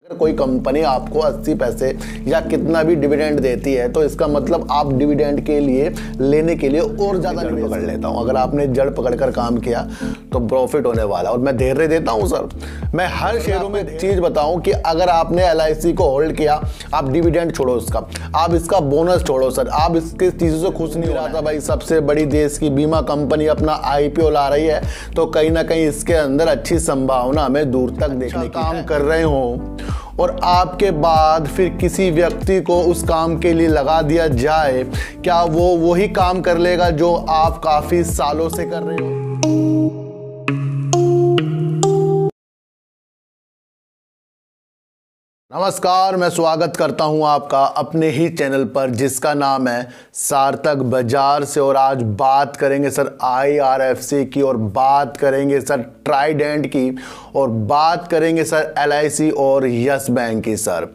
अगर कोई कंपनी आपको 80 पैसे या कितना भी डिविडेंड देती है तो इसका मतलब आप डिविडेंड के लिए लेने के लिए और ज़्यादा जड़ पकड़ लेता हूँ। अगर आपने जड़ पकड़कर काम किया तो प्रॉफिट होने वाला। और मैं धैर्य देता हूँ सर, मैं हर शेयरों में चीज़ बताऊँ कि अगर आपने LIC को होल्ड किया, आप डिविडेंड छोड़ो उसका, आप इसका बोनस छोड़ो सर, आप इसके चीज़ों से खुश नहीं रहा था। भाई सबसे बड़ी देश की बीमा कंपनी अपना IPO ला रही है तो कहीं ना कहीं इसके अंदर अच्छी संभावना हमें दूर तक देखने की काम कर रहे हो और आपके बाद फिर किसी व्यक्ति को उस काम के लिए लगा दिया जाए, क्या वो वही काम कर लेगा जो आप काफी सालों से कर रहे हो? नमस्कार, मैं स्वागत करता हूं आपका अपने ही चैनल पर जिसका नाम है सार्थक बाजार से। और आज बात करेंगे सर IRFC की, और बात करेंगे सर ट्राइडेंट की, और बात करेंगे सर LIC और यस बैंक की। सर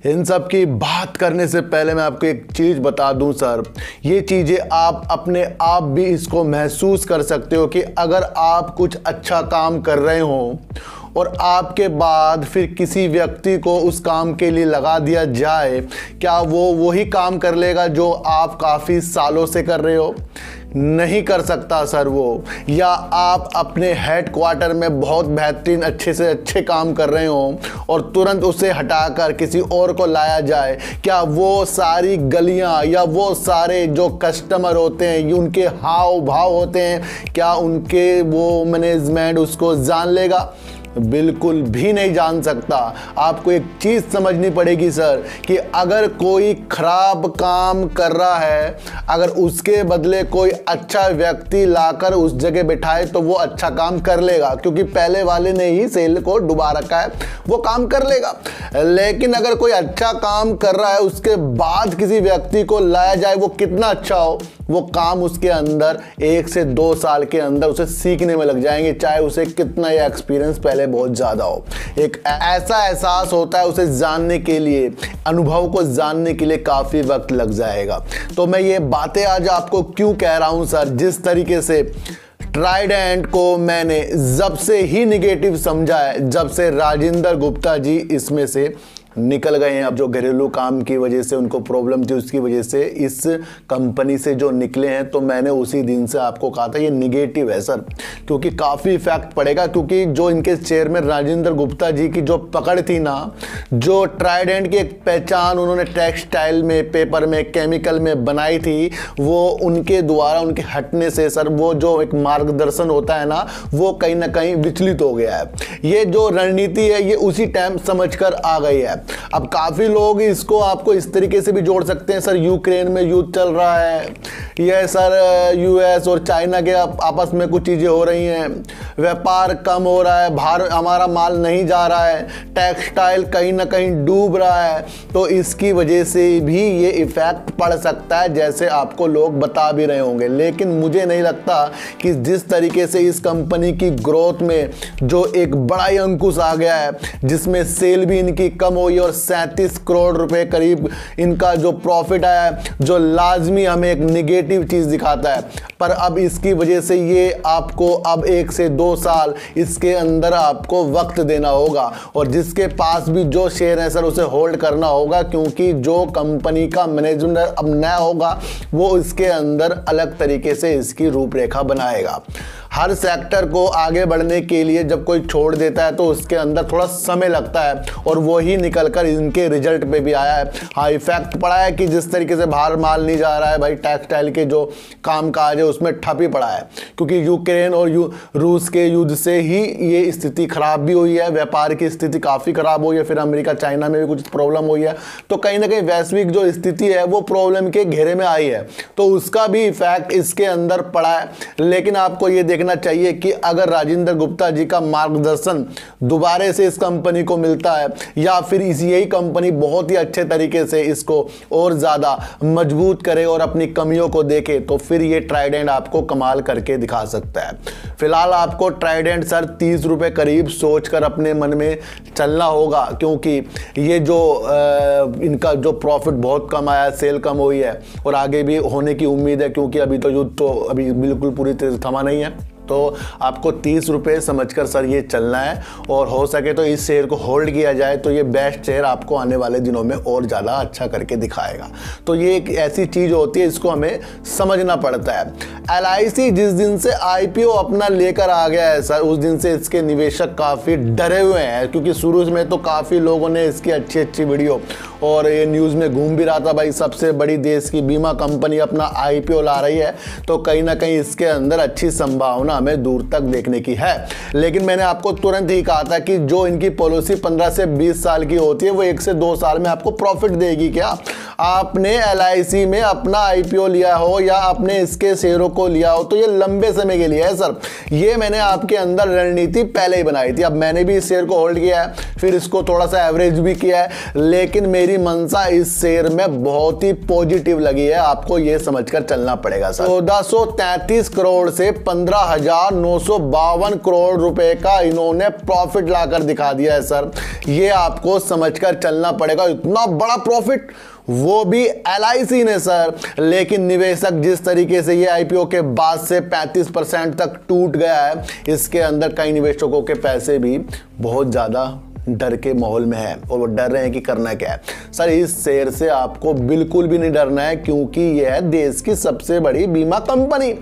इन सब की बात करने से पहले मैं आपको एक चीज़ बता दूं सर, ये चीज़ें आप अपने आप भी इसको महसूस कर सकते हो कि अगर आप कुछ अच्छा काम कर रहे हो और आपके बाद फिर किसी व्यक्ति को उस काम के लिए लगा दिया जाए, क्या वो वही काम कर लेगा जो आप काफ़ी सालों से कर रहे हो? नहीं कर सकता सर वो। या आप अपने हेडक्वार्टर में बहुत बेहतरीन अच्छे से अच्छे काम कर रहे हो और तुरंत उसे हटाकर किसी और को लाया जाए, क्या वो सारी गलियां या वो सारे जो कस्टमर होते हैं, उनके हाव भाव होते हैं, क्या उनके वो मैनेजमेंट उसको जान लेगा? बिल्कुल भी नहीं जान सकता। आपको एक चीज़ समझनी पड़ेगी सर कि अगर कोई खराब काम कर रहा है, अगर उसके बदले कोई अच्छा व्यक्ति लाकर उस जगह बिठाए तो वो अच्छा काम कर लेगा, क्योंकि पहले वाले ने ही सेल को डुबा रखा है, वो काम कर लेगा। लेकिन अगर कोई अच्छा काम कर रहा है उसके बाद किसी व्यक्ति को लाया जाए, वो कितना अच्छा हो, वो काम उसके अंदर 1 से 2 साल के अंदर उसे सीखने में लग जाएंगे, चाहे उसे कितना ही एक्सपीरियंस पहले बहुत ज्यादा हो। एक ऐसा एहसास होता है उसे जानने के लिए, अनुभव को जानने के लिए काफी वक्त लग जाएगा। तो मैं ये बातें आज आपको क्यों कह रहा हूं सर, जिस तरीके से ट्राइडेंट को मैंने जब से ही निगेटिव समझा है, जब से राजेंद्र गुप्ता जी इसमें से निकल गए हैं, अब जो घरेलू काम की वजह से उनको प्रॉब्लम थी उसकी वजह से इस कंपनी से जो निकले हैं, तो मैंने उसी दिन से आपको कहा था ये निगेटिव है सर, क्योंकि काफ़ी इफेक्ट पड़ेगा। क्योंकि जो इनके चेयरमैन राजेंद्र गुप्ता जी की जो पकड़ थी ना, जो ट्राइडेंट की एक पहचान उन्होंने टेक्सटाइल में, पेपर में, केमिकल में बनाई थी, वो उनके द्वारा उनके हटने से सर वो जो एक मार्गदर्शन होता है ना, वो कहीं ना कहीं विचलित हो गया है। ये जो रणनीति है ये उसी टाइम समझ कर आ गई है। अब काफी लोग इसको आपको इस तरीके से भी जोड़ सकते हैं सर, यूक्रेन में युद्ध चल रहा है, यह सर US और चाइना के आपस में कुछ चीजें हो रही हैं, व्यापार कम हो रहा है, बाहर हमारा माल नहीं जा रहा है, टेक्सटाइल कहीं ना कहीं डूब रहा है, तो इसकी वजह से भी ये इफेक्ट पड़ सकता है, जैसे आपको लोग बता भी रहे होंगे। लेकिन मुझे नहीं लगता कि जिस तरीके से इस कंपनी की ग्रोथ में जो एक बड़ा ही अंकुश आ गया है, जिसमें सेल भी इनकी कम हुई और 37 करोड़ रुपए करीब इनका जो प्रॉफिट आया है, जो लाजमी हमें एक निगेटिव चीज दिखाता है। पर अब इसकी वजह से ये आपको अब 1 से 2 साल इसके अंदर आपको वक्त देना होगा, और जिसके पास भी जो शेयर है सर उसे होल्ड करना होगा, क्योंकि जो कंपनी का मैनेजमेंट अब नया होगा वो इसके अंदर अलग तरीके से इसकी रूपरेखा बनाएगा। हर सेक्टर को आगे बढ़ने के लिए जब कोई छोड़ देता है तो उसके अंदर थोड़ा समय लगता है, और वो ही निकलकर इनके रिजल्ट पे भी आया है। हाँ, इफेक्ट पड़ा है कि जिस तरीके से बाहर माल नहीं जा रहा है, भाई टेक्सटाइल के जो काम काज है उसमें ठप ही पड़ा है, क्योंकि यूक्रेन और रूस के युद्ध से ही ये स्थिति खराब भी हुई है, व्यापार की स्थिति काफ़ी खराब हुई है, फिर अमेरिका चाइना में भी कुछ प्रॉब्लम हुई है, तो कहीं ना कहीं वैश्विक जो स्थिति है वो प्रॉब्लम के घेरे में आई है, तो उसका भी इफेक्ट इसके अंदर पड़ा है। लेकिन आपको ये देखना चाहिए कि अगर राजेंद्र गुप्ता जी का मार्गदर्शन दोबारा से इस कंपनी को मिलता है, या फिर यही कंपनी बहुत ही अच्छे तरीके से इसको और ज़्यादा मजबूत करे और अपनी कमियों को देखे, तो फिर ये ट्राइडेंट आपको कमाल करके दिखा सकता है। फिलहाल आपको ट्राइडेंट सर 30 रुपये करीब सोचकर अपने मन में चलना होगा, क्योंकि ये जो इनका जो प्रॉफिट बहुत कम आया, सेल कम हुई है और आगे भी होने की उम्मीद है, क्योंकि अभी तो युद्ध तो अभी बिल्कुल पूरी तरह से थमा नहीं है। तो आपको 30 रुपये समझकर सर ये चलना है, और हो सके तो इस शेयर को होल्ड किया जाए तो ये बेस्ट शेयर आपको आने वाले दिनों में और ज़्यादा अच्छा करके दिखाएगा। तो ये एक ऐसी चीज़ होती है, इसको हमें समझना पड़ता है। LIC जिस दिन से IPO अपना लेकर आ गया है सर, उस दिन से इसके निवेशक काफ़ी डरे हुए हैं, क्योंकि शुरू में तो काफ़ी लोगों ने इसकी अच्छी अच्छी वीडियो और ये न्यूज़ में घूम भी रहा था, भाई सबसे बड़ी देश की बीमा कंपनी अपना IPO ला रही है, तो कहीं ना कहीं इसके अंदर अच्छी संभावना हमें दूर तक देखने की है। लेकिन मैंने आपको तुरंत ही कहा था कि जो इनकी पॉलिसी 15 से 20 साल की होती है, वो 1 से 2 साल में आपको प्रॉफिट देगी। क्या आपने LIC में अपना IPO लिया हो या आपने इसके शेयरों को लिया हो, तो ये लंबे समय के लिए है सर। ये मैंने आपके अंदर रणनीति पहले ही बनाई थी। अब मैंने भी इस शेयर को होल्ड किया है, फिर इसको थोड़ा सा एवरेज भी किया है, लेकिन मेरी मंशा इस शेयर में बहुत ही पॉजिटिव लगी है। आपको ये समझकर चलना पड़ेगा सर। 1433 करोड़ से 15,952 करोड़ रुपए का इन्होंने प्रॉफिट लाकर दिखा दिया है सर। ये आपको समझकर चलना पड़ेगा, इतना बड़ा प्रॉफिट, वो भी LIC ने सर। लेकिन निवेशक जिस तरीके से ये IPO के बाद से 35% तक टूट गया है, इसके अंदर कई निवेशकों के पैसे भी बहुत ज़्यादा डर के माहौल में है, और वो डर रहे हैं कि करना क्या है सर। इस शेयर से आपको बिल्कुल भी नहीं डरना है, क्योंकि यह है देश की सबसे बड़ी बीमा कंपनी।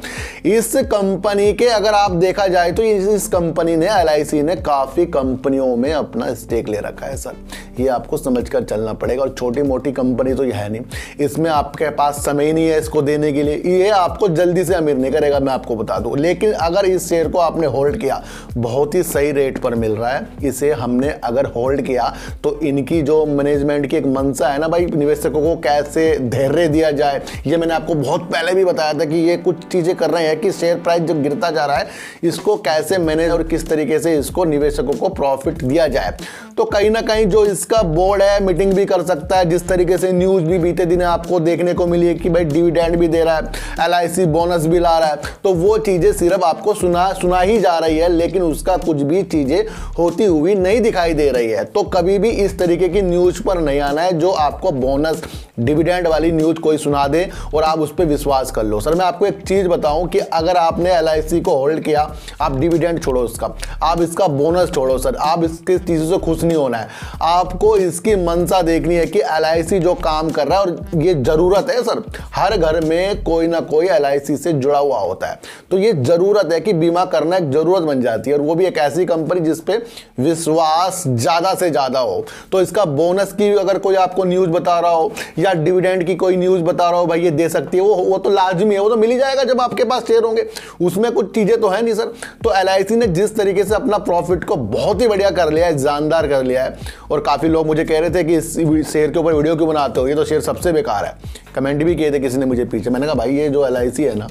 इस कंपनी के अगर आप देखा जाए तो इस कंपनी ने, LIC ने काफ़ी कंपनियों में अपना स्टेक ले रखा है सर। ये आपको समझकर चलना पड़ेगा, और छोटी मोटी कंपनी तो यह है नहीं, इसमें आपके पास समय ही नहीं है इसको देने के लिए। ये आपको जल्दी से अमीर नहीं करेगा, मैं आपको बता दूँ। लेकिन अगर इस शेयर को आपने होल्ड किया, बहुत ही सही रेट पर मिल रहा है, इसे हमने अगर होल्ड किया तो इनकी जो मैनेजमेंट की एक मंशा है ना भाई, निवेशकों को कैसे धैर्य दिया जाए, ये मैंने आपको बहुत पहले भी बताया था कि ये कुछ चीजें कर रहे हैं कि शेयर प्राइस जो गिरता जा रहा है, इसको कैसे मैनेज और किस तरीके से इसको निवेशकों को प्रॉफिट दिया जाए। तो कहीं ना कहीं जो इसका बोर्ड है मीटिंग भी कर सकता है। जिस तरीके से न्यूज भी बीते दिन आपको देखने को मिली है कि भाई डिविडेंड भी दे रहा है, LIC बोनस भी ला रहा है, तो वो चीजें सिर्फ आपको सुना ही जा रही है, लेकिन उसका कुछ भी चीजें होती हुई नहीं दिखाई दे रही है। तो कभी भी इस तरीके की न्यूज पर नहीं आना है जो आपको बोनस डिविडेंड वाली न्यूज कोई सुना दे और आप उस पर विश्वास कर लो। सर मैं आपको एक चीज बताऊं कि अगर आपने LIC को होल्ड किया, आप डिविडेंड छोड़ो उसका, आप इसका बोनस छोड़ो सर, आप इसकी चीजों से खुश नहीं होना है। आपको इसकी मंशा देखनी है कि LIC जो काम कर रहा है, और ये जरूरत है सर, हर घर में कोई ना कोई LIC से जुड़ा हुआ होता है, तो ये जरूरत है कि बीमा करना एक जरूरत बन जाती है, और वो भी एक ऐसी कंपनी जिसपे विश्वास ज्यादा से ज्यादा हो। तो इसका बोनस की अगर कोई आपको न्यूज बता रहा हो या डिविडेंड की कोई न्यूज बता रहा हो, भाई ये दे सकती है, वो तो लाजमी है, वो तो मिल ही जाएगा जब आपके पास शेयर होंगे, उसमें कुछ चीजें तो है नहीं सर। तो LIC ने जिस तरीके से अपना प्रॉफिट को बहुत ही बढ़िया कर लिया है, जानदार कर लिया है, और काफी लोग मुझे कह रहे थे कि इस शेयर के ऊपर वीडियो क्यों बनाते हो, ये तो शेयर सबसे बेकार है, कमेंट भी किए थे किसी ने मुझे पीछे। मैंने कहा भाई ये जो LIC है ना,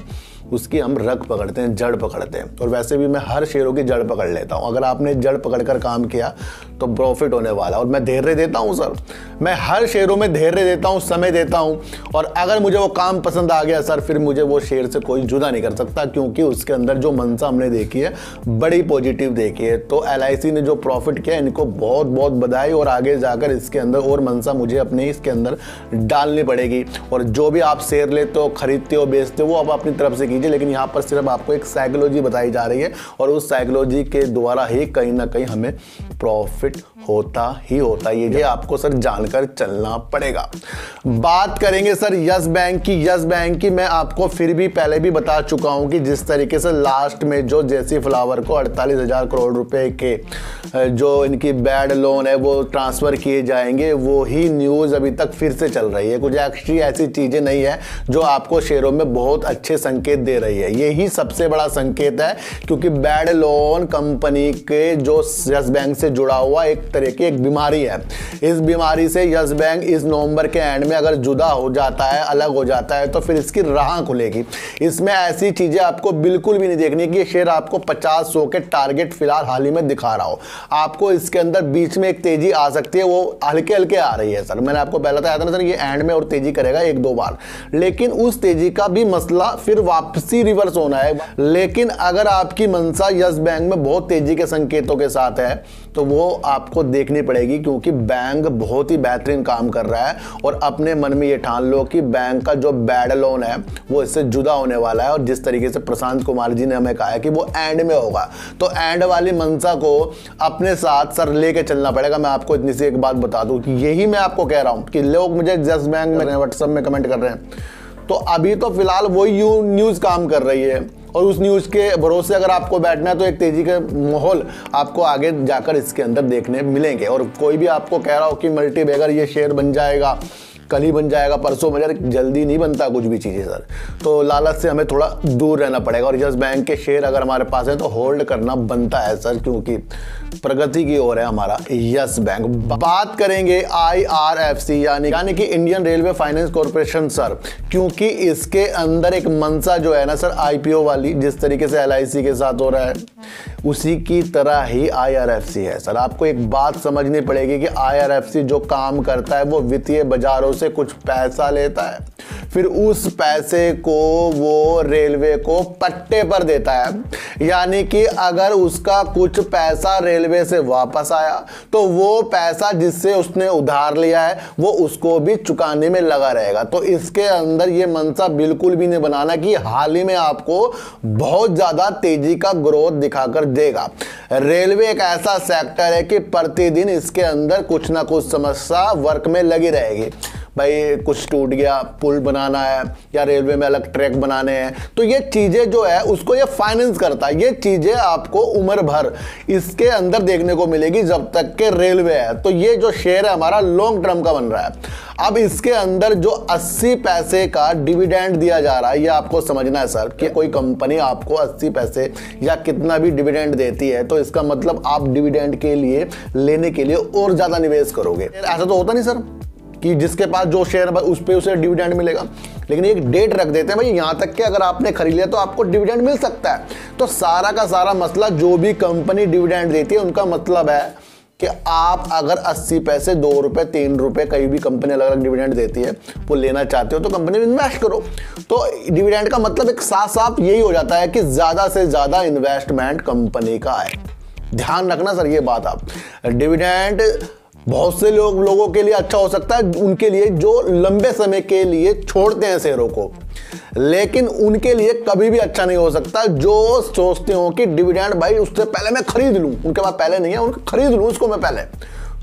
उसकी हम रग पकड़ते हैं, जड़ पकड़ते हैं, और वैसे भी मैं हर शेयरों की जड़ पकड़ लेता हूं। अगर आपने जड़ पकड़कर काम किया तो प्रॉफिट होने वाला, और मैं धैर्य देता हूं सर, मैं हर शेयरों में धैर्य देता हूं, समय देता हूं, और अगर मुझे वो काम पसंद आ गया सर, फिर मुझे वो शेयर से कोई जुदा नहीं कर सकता, क्योंकि उसके अंदर जो मंशा हमने देखी है बड़ी पॉजिटिव देखी है। तो LIC ने जो प्रॉफिट किया, इनको बहुत बहुत बधाई, और आगे जाकर इसके अंदर और मंशा मुझे अपने इसके अंदर डालनी पड़ेगी। और जो भी आप शेयर लेते हो, खरीदते हो, बेचते हो, वो आप अपनी तरफ से कीजिए, लेकिन यहाँ पर सिर्फ आपको एक साइकोलॉजी बताई जा रही है, और उस साइकोलॉजी के द्वारा ही कहीं ना कहीं हमें प्रॉफिट होता ही होता है। ये आपको सर जानकर चलना पड़ेगा। बात करेंगे सर यस बैंक की। यस बैंक की मैं आपको फिर भी पहले भी बता चुका हूं कि जिस तरीके से लास्ट में जो जेसी फ्लावर को 48,000 करोड़ रुपए के जो इनकी बैड लोन है वो ट्रांसफर किए जाएंगे, वो ही न्यूज अभी तक फिर से चल रही है। कुछ एक्चुअली ऐसी चीजें नहीं है जो आपको शेयरों में बहुत अच्छे संकेत दे रही है। यही सबसे बड़ा संकेत है, क्योंकि बैड लोन कंपनी के जो यस बैंक से जुड़ा हुआ एक तरह की एक बीमारी है। इस बीमारी से यस बैंक इस नवंबर के एंड में अगर जुदा हो जाता है, अलग हो जाता है, तो फिर इसकी राह खुलेगी। इसमें ऐसी चीजें आपको बिल्कुल भी नहीं देखनी कि शेयर आपको 50-100 के टारगेट फिलहाल हाल ही में दिखा रहा हो। आपको इसके अंदर बीच में एक तेजी आ सकती है, वो हल्के हल्के आ रही है सर। मैंने आपको पहले बताया था ना सर, ये एंड में और तेजी करेगा 1-2 बार, लेकिन उस तेजी का भी मसला फिर वापस वापसी रिवर्स होना है। लेकिन अगर आपकी मंशा यस बैंक में बहुत तेजी के संकेतों के साथ है तो वो आपको देखनी पड़ेगी, क्योंकि बैंक बहुत ही बेहतरीन काम कर रहा है। और अपने मन में ये ठान लो कि बैंक का जो बैड लोन है वो इससे जुदा होने वाला है। और जिस तरीके से प्रशांत कुमार जी ने हमें कहा है कि वो एंड में होगा, तो एंड वाली मंशा को अपने साथ सर लेके चलना पड़ेगा। मैं आपको इतनी सी एक बात बता दूं कि यही मैं आपको कह रहा हूं कि लोग मुझे यस बैंक में व्हाट्सएप में कमेंट कर रहे हैं, तो अभी तो फिलहाल वही न्यूज़ काम कर रही है। और उस न्यूज़ के भरोसे अगर आपको बैठना है तो एक तेजी के माहौल आपको आगे जाकर इसके अंदर देखने मिलेंगे। और कोई भी आपको कह रहा हो कि मल्टी बैगर ये शेयर बन जाएगा, कल ही बन जाएगा, परसों बन जाएगा, जल्दी नहीं बनता कुछ भी चीज़ें सर। तो लालच से हमें थोड़ा दूर रहना पड़ेगा। और यस बैंक के शेयर अगर हमारे पास है तो होल्ड करना बनता है सर, क्योंकि प्रगति की ओर है हमारा यस बैंक। बात करेंगे IRFC यानी कि Indian railway finance corporation sir, क्योंकि इसके अंदर एक मंशा जो है ना सर IPO वाली, जिस तरीके से LIC के साथ हो रहा है उसी की तरह ही IRFC है सर। आपको एक बात समझनी पड़ेगी कि IRFC जो काम करता है वो वित्तीय बाजारों से कुछ पैसा लेता है, फिर उस पैसे को वो रेलवे को पट्टे पर देता है। यानी कि अगर उसका कुछ पैसा रेलवे से वापस आया तो वो पैसा जिससे उसने उधार लिया है वो उसको भी चुकाने में लगा रहेगा। तो इसके अंदर ये मंशा बिल्कुल भी नहीं बनाना कि हाल ही में आपको बहुत ज्यादा तेजी का ग्रोथ दिखाकर देगा। रेलवे एक ऐसा सेक्टर है कि प्रतिदिन इसके अंदर कुछ ना कुछ समस्या वर्क में लगी रहेगी। भाई कुछ टूट गया, पुल बनाना है या रेलवे में अलग ट्रैक बनाने हैं, तो ये चीज़ें जो है उसको ये फाइनेंस करता है। ये चीज़ें आपको उम्र भर इसके अंदर देखने को मिलेगी जब तक के रेलवे है। तो ये जो शेयर है हमारा लॉन्ग टर्म का बन रहा है। अब इसके अंदर जो 80 पैसे का डिविडेंड दिया जा रहा है, ये आपको समझना है सर कि कोई कंपनी आपको 80 पैसे या कितना भी डिविडेंड देती है तो इसका मतलब आप डिविडेंड के लिए लेने के लिए और ज़्यादा निवेश करोगे। ऐसा तो होता नहीं सर कि जिसके पास जो शेयर है उस पे उसे डिविडेंड मिलेगा, लेकिन एक डेट रख देते हैं भाई यहाँ तक कि अगर आपने खरीद लिया तो आपको डिविडेंड मिल सकता है। तो सारा का सारा मसला, जो भी कंपनी डिविडेंड देती है उनका मतलब है कि आप अगर 80 पैसे, 2 रुपए, 3 रुपए, कई भी कंपनी अलग अलग डिविडेंड देती है, वो लेना चाहते हो तो कंपनी में इन्वेस्ट करो। तो डिविडेंड का मतलब एक साफ साफ यही हो जाता है कि ज्यादा से ज्यादा इन्वेस्टमेंट कंपनी का है। ध्यान रखना सर ये बात। आप डिविडेंड बहुत से लोगों के लिए अच्छा हो सकता है, उनके लिए जो लंबे समय के लिए छोड़ते हैं शेयरों को, लेकिन उनके लिए कभी भी अच्छा नहीं हो सकता जो सोचते हो कि डिविडेंड भाई उससे पहले मैं खरीद लूं। उनके पास पहले नहीं है, उनको खरीद लूं उसको मैं पहले,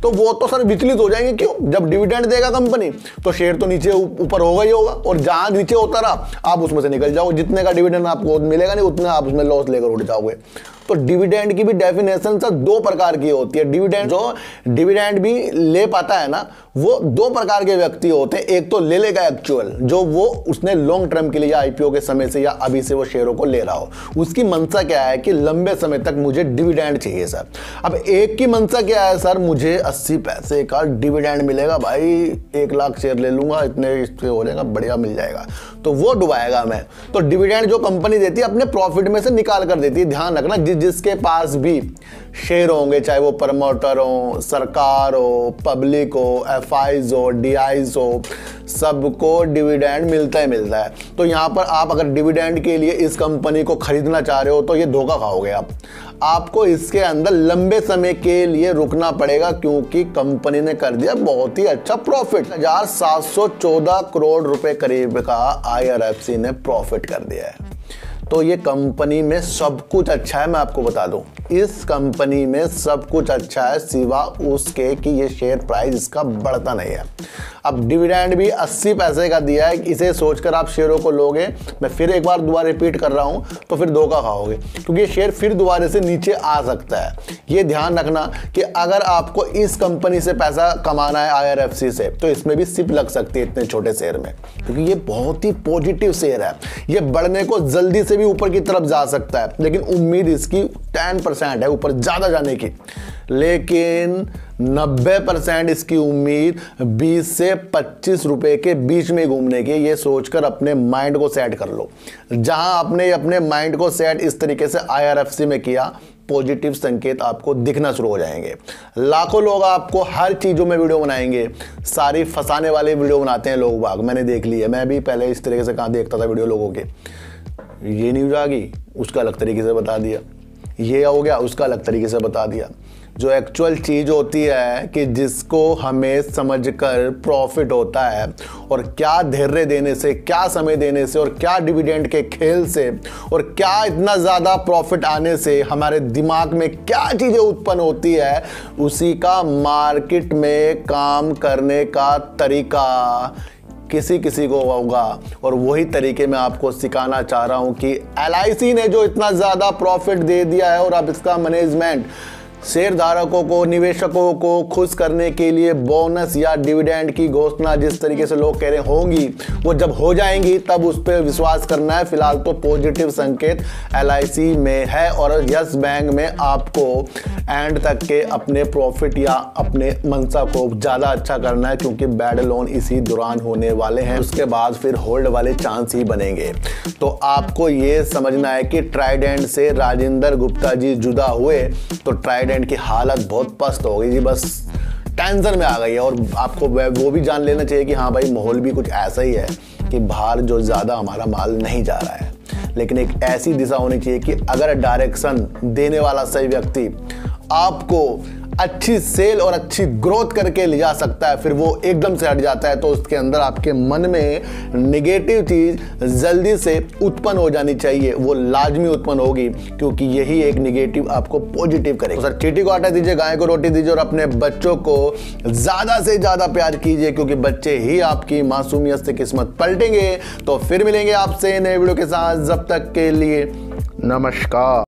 तो वो तो सर विचलित हो जाएंगे। क्यों? जब डिविडेंड देगा कंपनी तो शेयर तो नीचे ऊपर होगा ही होगा, और जहां नीचे होता रहा आप उसमें से निकल जाओगे। जितने का डिविडेंड आपको मिलेगा नहीं उतना आप उसमें लॉस लेकर उठ जाओगे। तो डिविडेंड की भी डेफिनेशन सर 2 प्रकार की होती है। डिविडेंड जो डिविडेंड भी ले पाता है ना, वो 2 प्रकार के व्यक्ति होते हैं। एक तो ले लेगा एक्चुअल, जो वो उसने लॉन्ग टर्म के लिए या IPO के समय से या अभी से वो शेयरों को ले रहा हो, उसकी मंशा क्या है कि लंबे समय तक मुझे डिविडेंड चाहिए सर। अब एक की मंशा क्या है सर, मुझे 80 पैसे का डिविडेंड मिलेगा भाई, 1 लाख शेयर ले लूंगा, इतने इससे हो जाएगा, बढ़िया मिल जाएगा, तो वो डुबाएगा मैं। तो डिविडेंड जो कंपनी देती है अपने प्रॉफिट में से निकाल कर देती है। ध्यान रखना, जिसके पास भी शेयर होंगे, चाहे वो प्रमोटर हो, सरकार हो, पब्लिक हो, FIs हो, DIs हो, सबको डिविडेंड मिलता है। तो यहाँ पर आप अगर डिविडेंड के लिए इस कंपनी को खरीदना चाह रहे हो तो ये धोखा खाओगे आप। आपको इसके अंदर लंबे समय के लिए रुकना पड़ेगा, क्योंकि कंपनी ने कर दिया बहुत ही अच्छा प्रॉफिट। 1714 करोड़ रुपए करीब का IRFC ने प्रॉफिट कर दिया है। तो ये कंपनी में सब कुछ अच्छा है, मैं आपको बता दूं, इस कंपनी में सब कुछ अच्छा है सिवा उसके कि ये शेयर प्राइस इसका बढ़ता नहीं है। अब डिविडेंड भी 80 पैसे का दिया है, इसे सोचकर आप शेयरों को लोगे, मैं फिर एक बार दोबारा रिपीट कर रहा हूं, तो फिर धोखा खाओगे, क्योंकि ये शेयर फिर दोबारा से नीचे आ सकता है। ये ध्यान रखना कि अगर आपको इस कंपनी से पैसा कमाना है IRFC से, तो इसमें भी सिप लग सकती है इतने छोटे शेयर में, क्योंकि ये बहुत ही पॉजिटिव शेयर है। ये बढ़ने को जल्दी से भी ऊपर की तरफ जा सकता है, लेकिन उम्मीद इसकी 10% है ऊपर ज्यादा जाने की, लेकिन 90% इसकी उम्मीद 20 से 25 रुपए के बीच में घूमने की। ये सोचकर अपने माइंड को सेट कर लो। जहां आपने अपने माइंड को सेट इस तरीके से IRFC में किया, पॉजिटिव संकेत आपको दिखना शुरू हो जाएंगे। लाखों लोग आपको हर चीज़ों में वीडियो बनाएंगे, सारी फंसाने वाले वीडियो बनाते हैं लोग बाग, मैंने देख ली है। मैं भी पहले इस तरीके से कहाँ देखता था वीडियो लोगों के, ये न्यूज आ गई, उसका अलग तरीके से बता दिया, ये हो गया, उसका अलग तरीके से बता दिया। जो एक्चुअल चीज़ होती है कि जिसको हमें समझकर प्रॉफिट होता है, और क्या धैर्य देने से, क्या समय देने से, और क्या डिविडेंड के खेल से, और क्या इतना ज़्यादा प्रॉफिट आने से हमारे दिमाग में क्या चीज़ें उत्पन्न होती है, उसी का मार्केट में काम करने का तरीका किसी किसी को होगा। और वही तरीके मैं आपको सिखाना चाह रहा हूं कि LIC ने जो इतना ज़्यादा प्रॉफिट दे दिया है, और अब इसका मैनेजमेंट शेयर धारकों को, निवेशकों को खुश करने के लिए बोनस या डिविडेंड की घोषणा जिस तरीके से लोग कह रहे होंगी, वो जब हो जाएंगी तब उस पर विश्वास करना है। फिलहाल तो पॉजिटिव संकेत LIC में है, और यस बैंक में आपको एंड तक के अपने प्रॉफिट या अपने मंशा को ज़्यादा अच्छा करना है, क्योंकि बैड लोन इसी दौरान होने वाले हैं। उसके बाद फिर होल्ड वाले चांस ही बनेंगे। तो आपको ये समझना है कि ट्राइडेंट से राजेंद्र गुप्ता जी जुदा हुए तो ट्राइडेंट की हालत बहुत पस्त हो गई जी, बस टेंशन में आ गई है। और आपको वो भी जान लेना चाहिए कि हाँ भाई, माहौल भी कुछ ऐसा ही है कि बाहर जो ज़्यादा हमारा माल नहीं जा रहा है, लेकिन एक ऐसी दिशा होनी चाहिए कि अगर डायरेक्शन देने वाला सही व्यक्ति आपको अच्छी सेल और अच्छी ग्रोथ करके ले जा सकता है, फिर वो एकदम से हट जाता है, तो उसके अंदर आपके मन में नेगेटिव चीज़ जल्दी से उत्पन्न हो जानी चाहिए, वो लाजमी उत्पन्न होगी, क्योंकि यही एक नेगेटिव आपको पॉजिटिव करेगा। तो सर, चींटी को आटा दीजिए, गाय को रोटी दीजिए, और अपने बच्चों को ज़्यादा से ज़्यादा प्यार कीजिए, क्योंकि बच्चे ही आपकी मासूमियत से किस्मत पलटेंगे। तो फिर मिलेंगे आपसे नए वीडियो के साथ, जब तक के लिए नमस्कार।